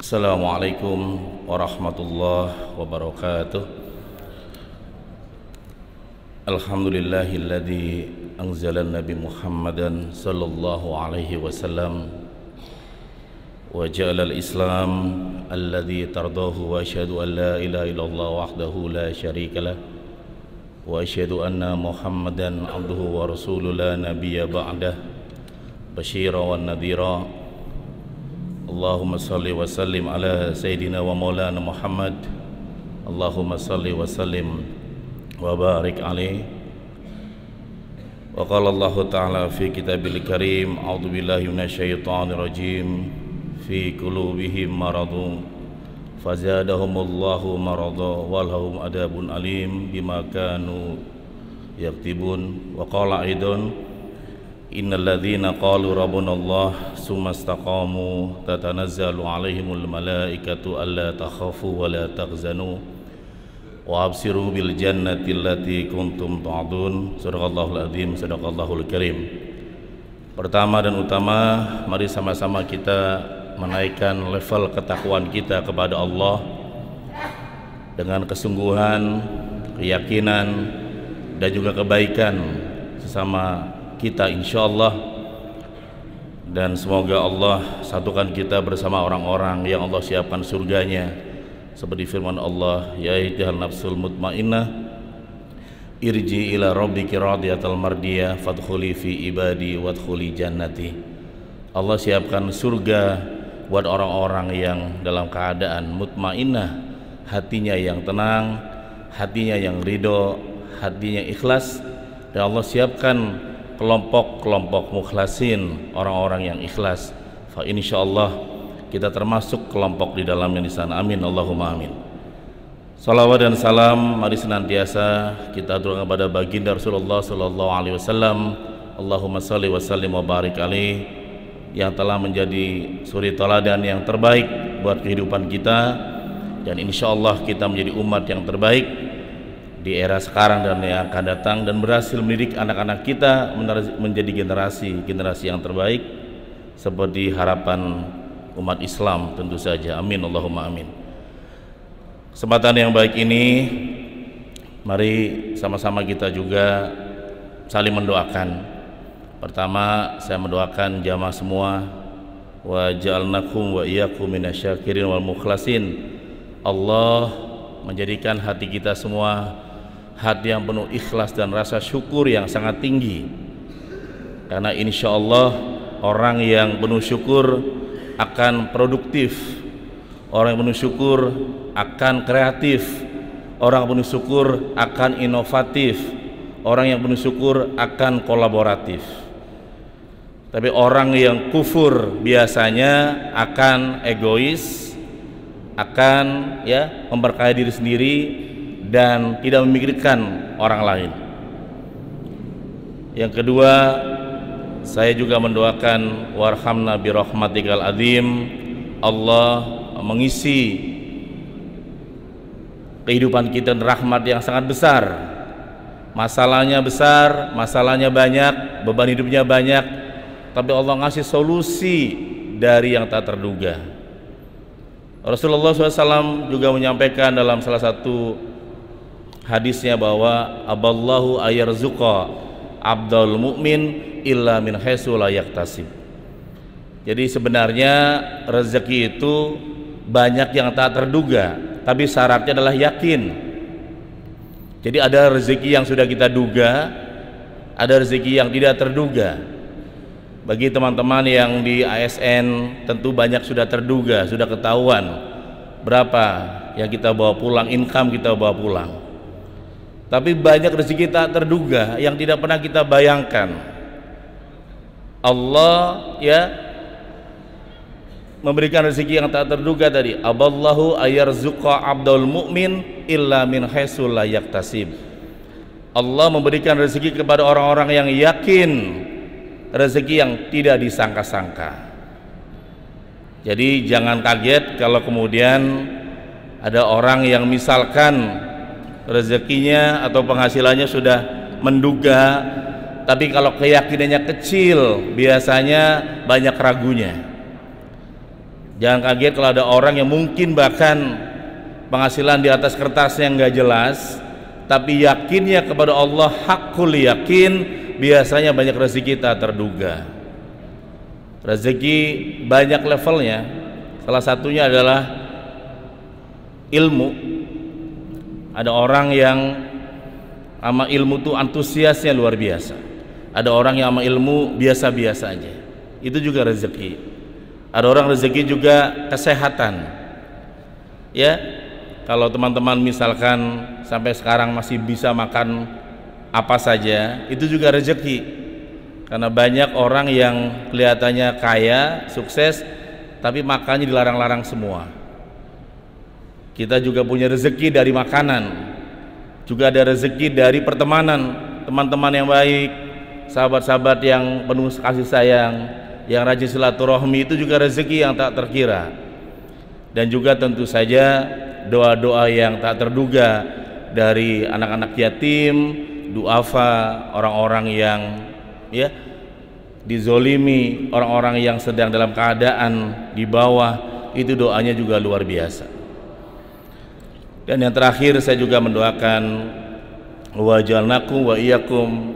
Assalamualaikum warahmatullahi wabarakatuh. Alhamdulillahilladzi anzala Nabi Muhammadan sallallahu alaihi wasallam wa ja'ala al-Islam alladzi tardahu wa asyhadu an la ilaha illallah wahdahu la syarika lah wa asyhadu anna Muhammadan abduhu wa rasuluhu la nabiyya ba'dah basyira wan nadhira. Allahumma salli wa sallim ala sayyidina wa maulana Muhammad. Allahumma salli wa sallim wa barik alaihi. Wa qala Allah ta'ala fi kitabil karim, a'udzu billahi minasyaitonir rajim, fi qulubihim maradun fazadahumullahu marada walahum adabun alim bima kanu yaktibun. Wa qala aidan, innal ladzina qalu rabbuna Allah summa istaqamu tatanazzalu alaihimul malaikatu alla takhafu wa la tahzanu wa absiru bil jannati allati kuntum tu'adun. Sadaqallahul adzim, sadaqallahul karim. Pertama dan utama, mari sama-sama kita menaikkan level ketakwaan kita kepada Allah dengan kesungguhan, keyakinan dan juga kebaikan sesama kita insyaallah, dan semoga Allah satukan kita bersama orang-orang yang Allah siapkan surganya seperti firman Allah, ya ayyuhan nafsul mutmainnah irji ila rabbiki radiyatal mardiyah fadkhuli fi ibadi wadkhuli jannati. Allah siapkan surga buat orang-orang yang dalam keadaan mutmainnah, hatinya yang tenang, hatinya yang ridho, hatinya ikhlas. Dan Allah siapkan kelompok-kelompok mukhlasin, orang-orang yang ikhlas. Fa insyaallah kita termasuk kelompok di dalamnya di sana. Amin Allahumma amin. Salawat dan salam mari senantiasa kita aturkan kepada baginda Rasulullah sallallahu alaihi wasallam. Allahumma shalli wa sallim wa barik alaihi, yang telah menjadi suri teladan yang terbaik buat kehidupan kita, dan insyaallah kita menjadi umat yang terbaik di era sekarang dan yang akan datang, dan berhasil mendidik anak-anak kita menjadi generasi yang terbaik seperti harapan umat Islam tentu saja. Amin Allahumma amin. Kesempatan yang baik ini mari sama-sama kita juga saling mendoakan. Pertama, saya mendoakan jamaah semua, wa ja'alnakum wa iyyakum minasyakirin wal mukhlasin. Allah menjadikan hati kita semua hati yang penuh ikhlas dan rasa syukur yang sangat tinggi, karena insya Allah orang yang penuh syukur akan produktif, orang yang penuh syukur akan kreatif, orang yang penuh syukur akan inovatif, orang yang penuh syukur akan kolaboratif. Tapi orang yang kufur biasanya akan egois, akan memperkaya diri sendiri dan tidak memikirkan orang lain. Yang kedua, saya juga mendoakan warhamna bi rahmatikal azim. Allah mengisi kehidupan kita dengan rahmat yang sangat besar. Masalahnya besar, masalahnya banyak, beban hidupnya banyak, tapi Allah ngasih solusi dari yang tak terduga. Rasulullah SAW juga menyampaikan dalam salah satu hadisnya bahwa aballahu ayarzuqa abdul mu'min illa min haitsu la yaktasib. Jadi sebenarnya rezeki itu banyak yang tak terduga, tapi syaratnya adalah yakin. Jadi ada rezeki yang sudah kita duga, ada rezeki yang tidak terduga. Bagi teman-teman yang di ASN tentu banyak sudah terduga, sudah ketahuan berapa yang kita bawa pulang, income kita bawa pulang. Tapi banyak rezeki tak terduga yang tidak pernah kita bayangkan. Allah memberikan rezeki yang tak terduga tadi. Aballahu ayarzuqa abdul mu'min illa min haitsu la yaktasib. Allah memberikan rezeki kepada orang-orang yang yakin, rezeki yang tidak disangka-sangka. Jadi jangan kaget kalau kemudian ada orang yang misalkan rezekinya atau penghasilannya sudah menduga, tapi kalau keyakinannya kecil biasanya banyak ragunya. Jangan kaget kalau ada orang yang mungkin bahkan penghasilan di atas kertasnya nggak jelas, tapi yakinnya kepada Allah hakul yakin, biasanya banyak rezeki tak terduga. Rezeki banyak levelnya, salah satunya adalah ilmu. Ada orang yang sama ilmu tuh antusiasnya luar biasa, ada orang yang sama ilmu biasa-biasa aja, itu juga rezeki. Ada orang rezeki juga kesehatan. Ya, kalau teman-teman misalkan sampai sekarang masih bisa makan apa saja, itu juga rezeki. Karena banyak orang yang kelihatannya kaya, sukses, tapi makannya dilarang-larang semua. Kita juga punya rezeki dari makanan, juga ada rezeki dari pertemanan, teman-teman yang baik, sahabat-sahabat yang penuh kasih sayang, yang rajin silaturahmi, itu juga rezeki yang tak terkira. Dan juga tentu saja doa-doa yang tak terduga dari anak-anak yatim, duafa, orang-orang yang ya dizolimi, orang-orang yang sedang dalam keadaan di bawah, itu doanya juga luar biasa. Dan yang terakhir saya juga mendoakan wa jalnakum wa iyyakum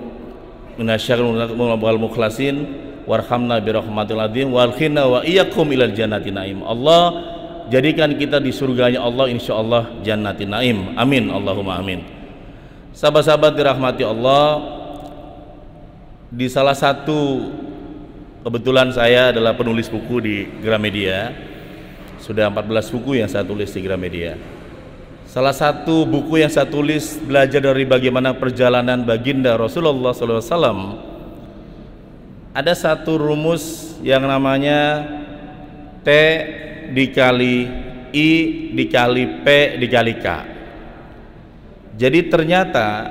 minasyarril mukhlasin warhamna birahmatil adzim walkhina wa iyyakum ilal jannati naim. Allah jadikan kita di surganya Allah, insyaallah jannati naim. Amin, Allahumma amin. Sahabat-sahabat dirahmati Allah, di salah satu, kebetulan saya adalah penulis buku di Gramedia, sudah 14 buku yang saya tulis di Gramedia. Salah satu buku yang saya tulis belajar dari bagaimana perjalanan baginda Rasulullah SAW. Ada satu rumus yang namanya T dikali I dikali P dikali K. Jadi ternyata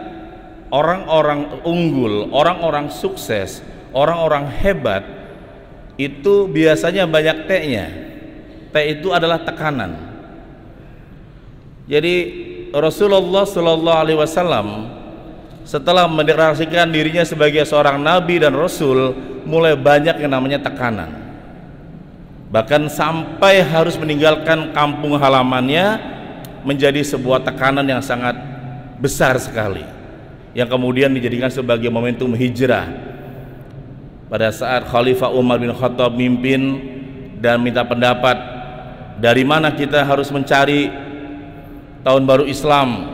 orang-orang unggul, orang-orang sukses, orang-orang hebat itu biasanya banyak T-nya. T itu adalah tekanan. Jadi Rasulullah SAW setelah mendeklarasikan dirinya sebagai seorang nabi dan rasul, mulai banyak yang namanya tekanan. Bahkan sampai harus meninggalkan kampung halamannya, menjadi sebuah tekanan yang sangat besar sekali, yang kemudian dijadikan sebagai momentum hijrah. Pada saat Khalifah Umar bin Khattab mimpin dan minta pendapat dari mana kita harus mencari tahun baru Islam,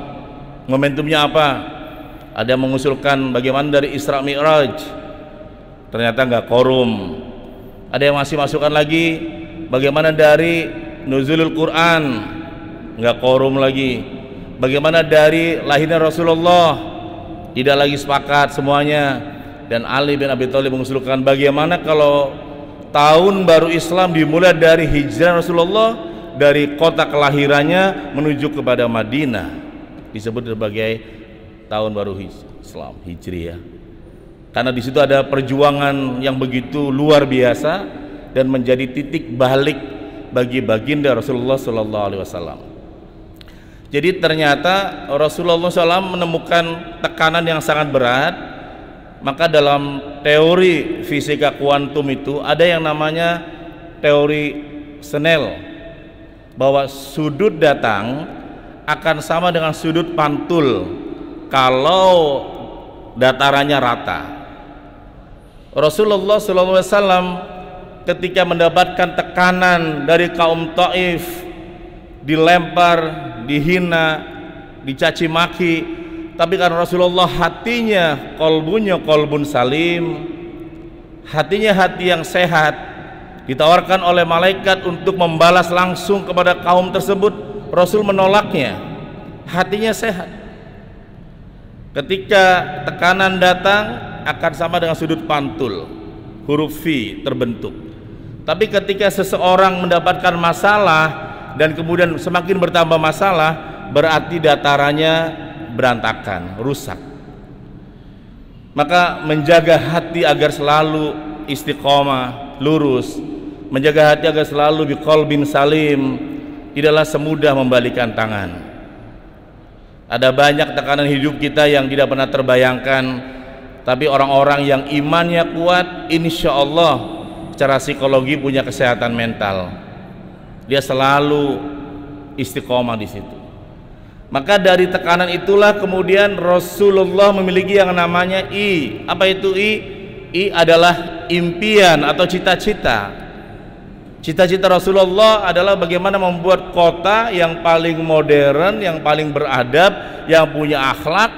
momentumnya apa? Ada yang mengusulkan bagaimana dari Isra Mi'raj, ternyata nggak quorum. Ada yang masih masukkan lagi bagaimana dari nuzulul Quran, nggak quorum lagi. Bagaimana dari lahirnya Rasulullah, tidak lagi sepakat semuanya. Dan Ali bin Abi Thalib mengusulkan bagaimana kalau tahun baru Islam dimulai dari hijrah Rasulullah, dari kota kelahirannya menuju kepada Madinah, disebut sebagai tahun baru Islam Hijriah. Karena di situ ada perjuangan yang begitu luar biasa dan menjadi titik balik bagi baginda Rasulullah SAW. Jadi ternyata Rasulullah SAW menemukan tekanan yang sangat berat. Maka dalam teori fisika kuantum itu ada yang namanya teori Snell, bahwa sudut datang akan sama dengan sudut pantul kalau datarannya rata. Rasulullah SAW ketika mendapatkan tekanan dari kaum Taif, dilempar, dihina, dicaci maki, tapi karena Rasulullah hatinya, kolbunya kolbun salim, hatinya hati yang sehat, ditawarkan oleh malaikat untuk membalas langsung kepada kaum tersebut, Rasul menolaknya. Hatinya sehat. Ketika tekanan datang akan sama dengan sudut pantul, huruf V terbentuk. Tapi ketika seseorang mendapatkan masalah dan kemudian semakin bertambah masalah, berarti datarannya berantakan, rusak. Maka menjaga hati agar selalu istiqomah, lurus, menjaga hati agar selalu biqalbin salim, tidaklah semudah membalikan tangan. Ada banyak tekanan hidup kita yang tidak pernah terbayangkan, tapi orang-orang yang imannya kuat, insya Allah secara psikologi punya kesehatan mental. Dia selalu istiqomah di situ. Maka dari tekanan itulah kemudian Rasulullah memiliki yang namanya I. Apa itu I? I adalah impian atau cita-cita. Cita-cita Rasulullah adalah bagaimana membuat kota yang paling modern, yang paling beradab, yang punya akhlak,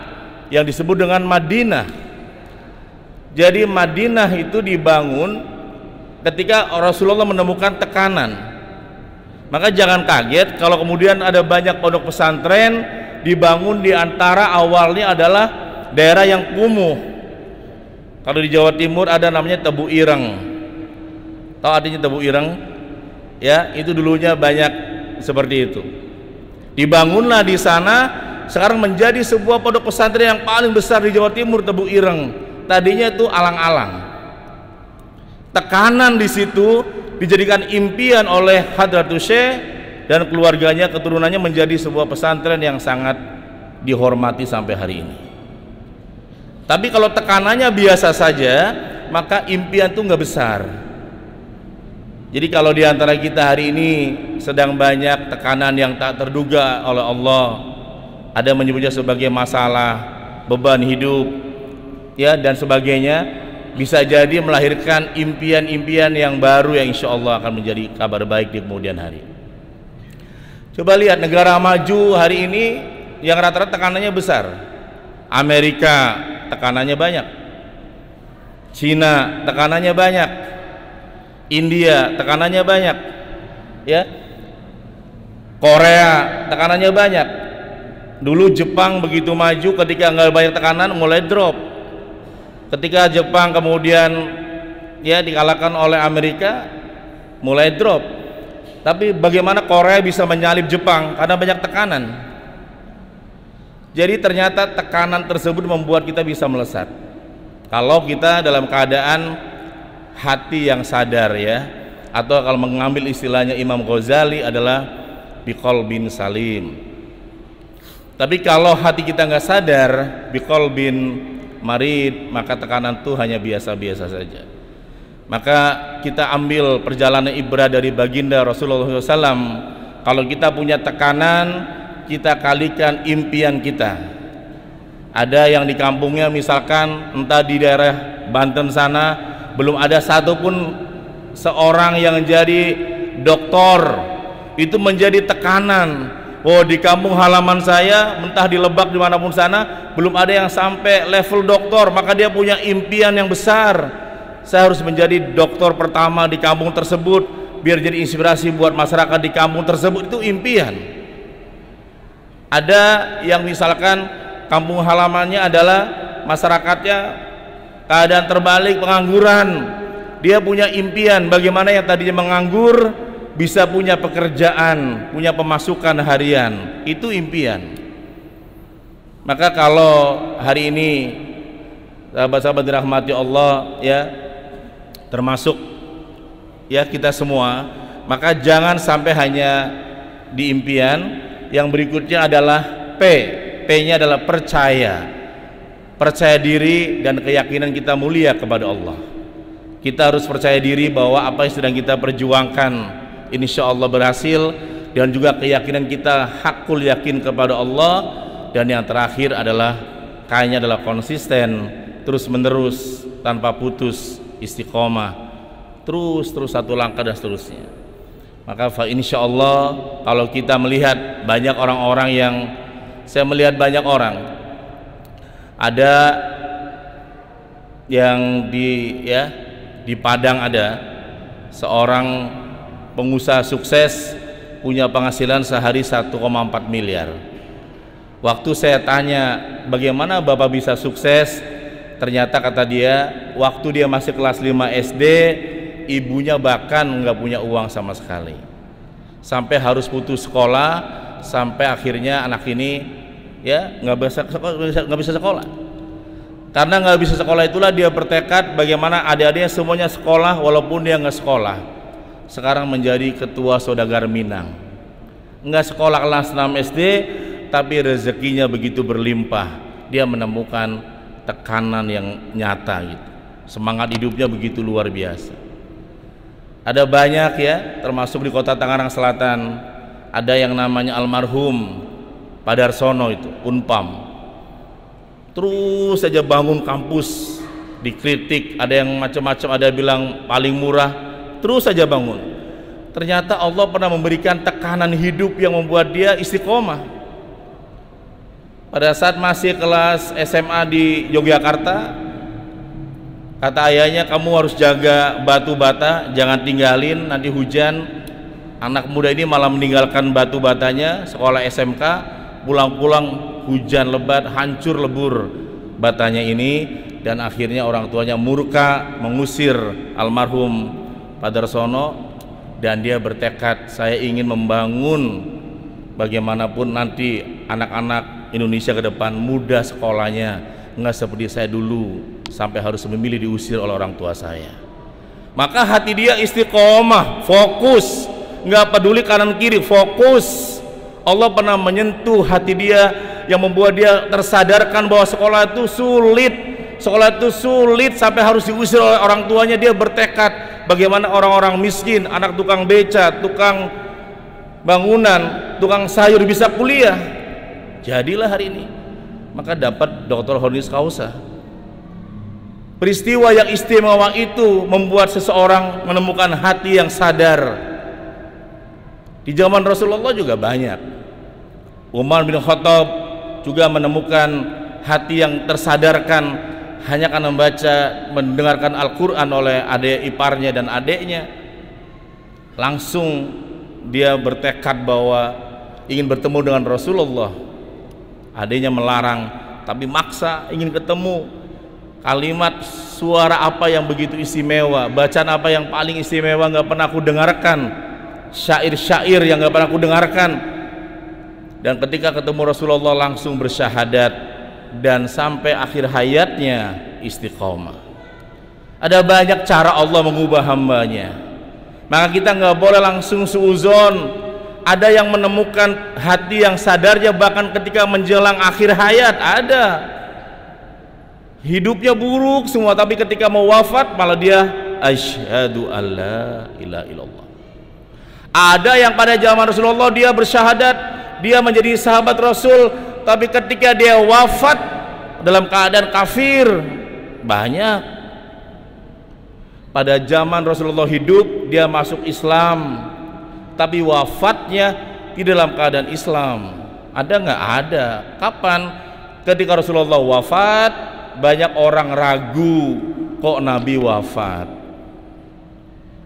yang disebut dengan Madinah. Jadi Madinah itu dibangun ketika Rasulullah menemukan tekanan. Maka jangan kaget kalau kemudian ada banyak pondok pesantren dibangun di antara awalnya adalah daerah yang kumuh. Kalau di Jawa Timur ada namanya Tebu Ireng. Tahu artinya Tebu Ireng? Ya, itu dulunya banyak seperti itu. Dibangunlah di sana, sekarang menjadi sebuah pondok pesantren yang paling besar di Jawa Timur, Tebu Ireng. Tadinya itu alang-alang. Tekanan di situ dijadikan impian oleh Hadratus Syekh dan keluarganya, keturunannya menjadi sebuah pesantren yang sangat dihormati sampai hari ini. Tapi kalau tekanannya biasa saja, maka impian itu nggak besar. Jadi kalau di antara kita hari ini sedang banyak tekanan yang tak terduga oleh Allah, ada menyebutnya sebagai masalah, beban hidup, ya dan sebagainya, bisa jadi melahirkan impian-impian yang baru yang insya Allah akan menjadi kabar baik di kemudian hari. Coba lihat negara maju hari ini yang rata-rata tekanannya besar. Amerika tekanannya banyak, Cina tekanannya banyak, India tekanannya banyak, ya, Korea tekanannya banyak. Dulu Jepang begitu maju, ketika nggak banyak tekanan mulai drop. Ketika Jepang kemudian ya dikalahkan oleh Amerika, mulai drop. Tapi bagaimana Korea bisa menyalip Jepang? Karena banyak tekanan. Jadi ternyata tekanan tersebut membuat kita bisa melesat. Kalau kita dalam keadaan hati yang sadar, ya, atau kalau mengambil istilahnya Imam Ghazali adalah biqalbin salim. Tapi kalau hati kita nggak sadar, biqalbin marid, maka tekanan itu hanya biasa-biasa saja. Maka kita ambil perjalanan ibrah dari baginda Rasulullah SAW. Kalau kita punya tekanan, kita kalikan impian kita. Ada yang di kampungnya misalkan entah di daerah Banten sana belum ada satupun seorang yang jadi doktor, itu menjadi tekanan. Oh, di kampung halaman saya, entah di Lebak dimanapun sana, belum ada yang sampai level doktor. Maka dia punya impian yang besar. Saya harus menjadi doktor pertama di kampung tersebut, biar jadi inspirasi buat masyarakat di kampung tersebut. Itu impian. Ada yang misalkan kampung halamannya adalah masyarakatnya keadaan terbalik, pengangguran. Dia punya impian bagaimana yang tadinya menganggur bisa punya pekerjaan, punya pemasukan harian. Itu impian. Maka kalau hari ini sahabat-sahabat dirahmati Allah, ya, termasuk ya kita semua, maka jangan sampai hanya di impian. Yang berikutnya adalah P. P-nya adalah percaya. Percaya diri dan keyakinan kita mulia kepada Allah. Kita harus percaya diri bahwa apa yang sedang kita perjuangkan insya Allah berhasil, dan juga keyakinan kita hakul yakin kepada Allah. Dan yang terakhir adalah kayaknya adalah konsisten, terus menerus tanpa putus, istiqomah, terus satu langkah dan seterusnya. Maka insya Allah kalau kita melihat banyak orang-orang yang, saya melihat banyak orang, ada yang di Padang ada seorang pengusaha sukses, punya penghasilan sehari 1,4 miliar. Waktu saya tanya bagaimana Bapak bisa sukses, ternyata kata dia, waktu dia masih kelas 5 SD, ibunya bahkan nggak punya uang sama sekali, sampai harus putus sekolah, sampai akhirnya anak ini ya nggak bisa sekolah. Karena nggak bisa sekolah itulah dia bertekad bagaimana adik-adiknya semuanya sekolah walaupun dia nggak sekolah. Sekarang menjadi ketua Saudagar Minang, nggak sekolah kelas 6 SD, tapi rezekinya begitu berlimpah. Dia menemukan tekanan yang nyata gitu. Semangat hidupnya begitu luar biasa. Ada banyak ya, termasuk di kota Tangerang Selatan ada yang namanya almarhum Padarsono itu, Unpam. Terus saja bangun kampus, dikritik, ada yang macam-macam, ada yang bilang paling murah, terus saja bangun. Ternyata Allah pernah memberikan tekanan hidup yang membuat dia istiqomah. Pada saat masih kelas SMA di Yogyakarta, kata ayahnya, kamu harus jaga batu bata, jangan tinggalin, nanti hujan. Anak muda ini malah meninggalkan batu batanya, sekolah SMK, pulang-pulang hujan lebat, hancur lebur batanya ini, dan akhirnya orang tuanya murka mengusir almarhum Padarsono, dan dia bertekad, saya ingin membangun bagaimanapun nanti anak-anak Indonesia ke depan mudah sekolahnya, nggak seperti saya dulu sampai harus memilih diusir oleh orang tua saya. Maka hati dia istiqomah, fokus, nggak peduli kanan kiri, fokus. Allah pernah menyentuh hati dia yang membuat dia tersadarkan bahwa sekolah itu sulit sampai harus diusir oleh orang tuanya. Dia bertekad, bagaimana orang-orang miskin, anak tukang beca, tukang bangunan, tukang sayur bisa kuliah. Jadilah hari ini, maka dapat Dr. Honoris Causa. Peristiwa yang istimewa itu membuat seseorang menemukan hati yang sadar. Di zaman Rasulullah juga banyak. Umar bin Khattab juga menemukan hati yang tersadarkan hanya karena mendengarkan Al-Quran oleh adik iparnya dan adiknya. Langsung dia bertekad bahwa ingin bertemu dengan Rasulullah. Adiknya melarang, tapi maksa ingin ketemu. Kalimat suara apa yang begitu istimewa, bacaan apa yang paling istimewa nggak pernah aku dengarkan, syair-syair yang nggak pernah aku dengarkan. Dan ketika ketemu Rasulullah langsung bersyahadat, dan sampai akhir hayatnya istiqomah. Ada banyak cara Allah mengubah hambanya, maka kita nggak boleh langsung suuzon. Ada yang menemukan hati yang sadarnya bahkan ketika menjelang akhir hayat, ada hidupnya buruk semua, tapi ketika mau wafat malah dia asyhadu alla ilaha illallah. Ada yang pada zaman Rasulullah dia bersyahadat, dia menjadi sahabat Rasul, tapi ketika dia wafat dalam keadaan kafir. Banyak. Pada zaman Rasulullah hidup dia masuk Islam, tapi wafatnya di dalam keadaan Islam. Ada nggak? Ada. Kapan? Ketika Rasulullah wafat, banyak orang ragu, kok Nabi wafat.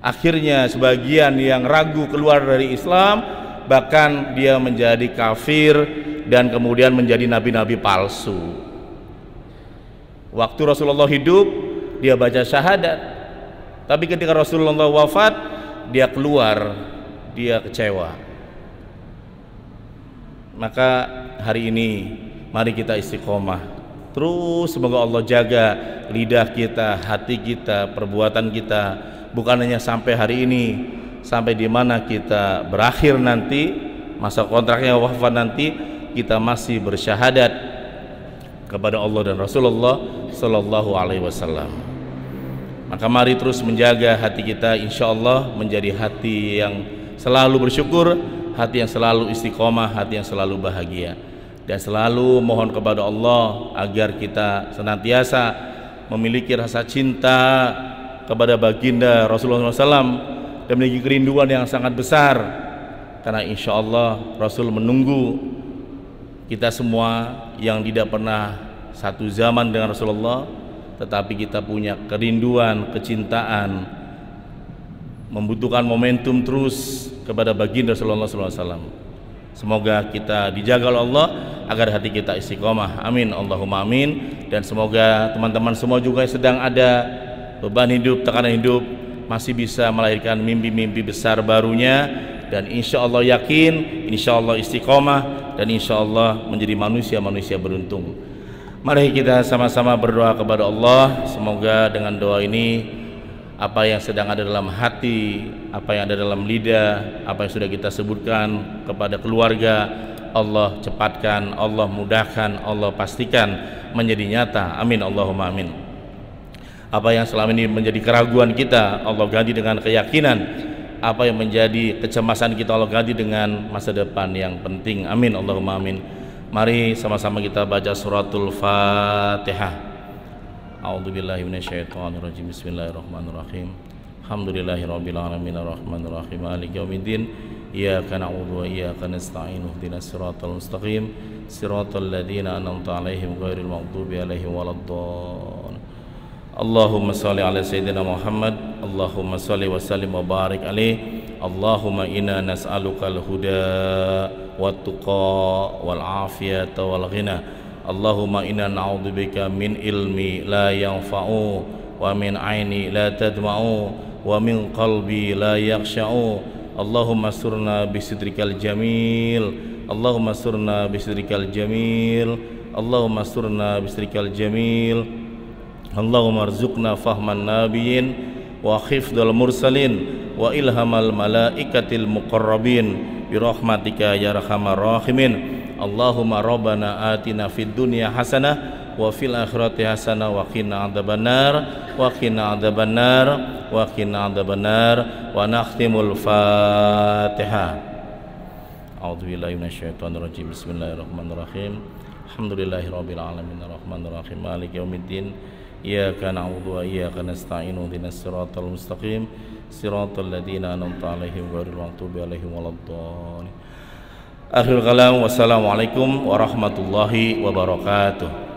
Akhirnya sebagian yang ragu keluar dari Islam, bahkan dia menjadi kafir dan kemudian menjadi nabi-nabi palsu. Waktu Rasulullah hidup dia baca syahadat, tapi ketika Rasulullah wafat dia keluar, dia kecewa. Maka hari ini mari kita istiqomah terus, semoga Allah jaga lidah kita, hati kita, perbuatan kita, bukan hanya sampai hari ini, sampai di mana kita berakhir nanti, masa kontraknya wafat nanti, kita masih bersyahadat kepada Allah dan Rasulullah Sallallahu Alaihi Wasallam. Maka mari terus menjaga hati kita, insya Allah menjadi hati yang selalu bersyukur, hati yang selalu istiqomah, hati yang selalu bahagia, dan selalu mohon kepada Allah agar kita senantiasa memiliki rasa cinta kepada baginda Rasulullah SAW dan memiliki kerinduan yang sangat besar, karena insya Allah Rasul menunggu kita semua yang tidak pernah satu zaman dengan Rasulullah, tetapi kita punya kerinduan, kecintaan, membutuhkan momentum terus kepada baginda Rasulullah SAW. Semoga kita dijaga oleh Allah agar hati kita istiqomah. Amin, Allahumma amin. Dan semoga teman-teman semua juga yang sedang ada beban hidup, tekanan hidup, masih bisa melahirkan mimpi-mimpi besar barunya, dan insya Allah yakin, insya Allah istiqomah, dan insya Allah menjadi manusia-manusia beruntung. Mari kita sama-sama berdoa kepada Allah. Semoga dengan doa ini apa yang sedang ada dalam hati, apa yang ada dalam lidah, apa yang sudah kita sebutkan kepada keluarga, Allah cepatkan, Allah mudahkan, Allah pastikan menjadi nyata. Amin, Allahumma amin. Apa yang selama ini menjadi keraguan kita, Allah ganti dengan keyakinan. Apa yang menjadi kecemasan kita, Allah ganti dengan masa depan yang penting. Amin, Allahumma amin. Mari sama-sama kita baca suratul Fatihah. A'udzubillahi minasyaitonirrajim. Bismillahirrahmanirrahim. Alhamdulillahirabbil alamin arrahmanir rahim maliki yaumiddin. Iyyaka na'budu wa iyyaka nasta'in. Ihdinas siratal mustaqim. Siratal ladzina an'amta 'alaihim ghairil maghdubi 'alaihim waladdallin. Allahumma salli ala sayyidina Muhammad. Allahumma salli wa sallim wa barik alaih. Allahumma inna nas'aluka al-huda wat-tuqa wal-afiyata wal-ghina. Allahumma inna na'udzubika min ilmi la yanfa'u wa min aini la tadma'u wa min qalbi la yakhsha'u. Allahumma surna bisidrikal jamil. Allahumma surna bisidrikal jamil. Allahumma surna bisidrikal jamil. Allahumma arzuqna fahman nabiyyin wa khifdal mursalin wa ilhamal malaikatil muqarrabin birahmatika ya arhamar rahimin. Allahumma rabbana atina fid dunya hasanah wa fil akhirati hasanah wa qina adzabannar wa qina adzabannar wa qina adzabannar wa nakhtimul Fatihah. A'udzubillahi minasyaitonir rajim. Bismillahirrahmanirrahim. Alhamdulillahirabbil alamin arrahmanir rahim maliki yaumiddin. Iyyaka na'budu wa iyyaka nasta'in. Ihdinas siratal mustaqim. Siratal ladzina an'amta 'alaihim ghairil maghdubi 'alaihim waladdallin. Akhirul kalam. Wassalamualaikum warahmatullahi wabarakatuh.